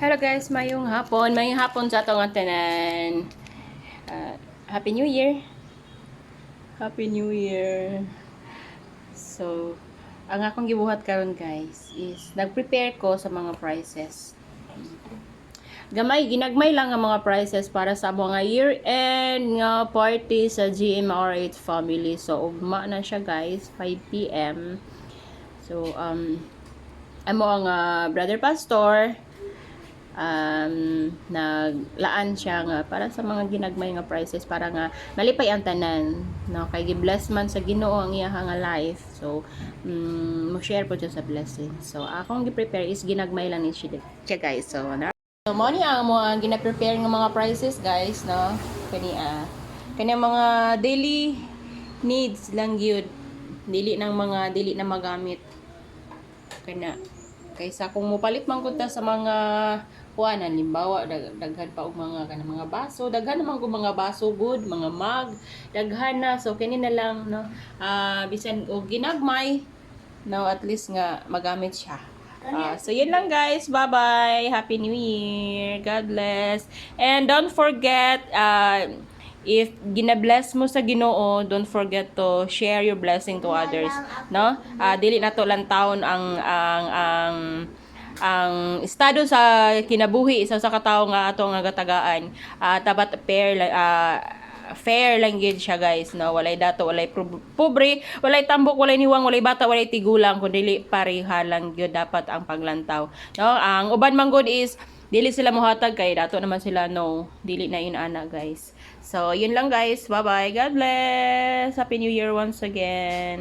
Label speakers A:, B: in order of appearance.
A: Hello guys, mayong hapon sa atong tanan. Happy New Year. Happy New Year. So, ang akong gibuhat karon guys is nag-prepare ko sa mga prices. Ginagmay lang ang mga prices para sa mga year-end nga party sa GMRH family. So, ugma na siya guys, 5 PM. So, amo ang brother pastor naglaan siya nga para sa mga ginagmay nga prices para nga malipay ang tanan, no, kay gi-bless man sa Ginoo ang iya nga life. So mo share po siya sa blessing. So akong gi-prepare is ginagmay lang ni siya guys. So mo ni ang mo ang gina-prepare nga mga prices guys, no, kani mga daily needs lang gyud, dili na magamit kana kaysa kung mupalit man kunta sa mga kuan, halimbawa daghan pa og mga baso, daghan naman ko mga baso good, mga mug, daghan na. So kini na lang, no, bisan og ginagmay, no, at least nga magamit siya. So yun lang guys, bye bye, happy new year, God bless, and don't forget, if gina-bless mo sa Ginoo, don't forget to share your blessing to others, no? Dili na to lang taon ang estado sa kinabuhi isa sa katawo nga ato nga gatagaan, tabat fair lang gid siya guys, no, walay dato, walay pobre, walay tambok, walay niwang, walay bata, walay tigulang, kundi pareha lang gyud dapat ang paglantaw, no. Ang uban man good is dili sila mohatag kay dato naman sila, no, dili na yun ana guys. So yun lang guys, bye bye, God bless, happy new year once again.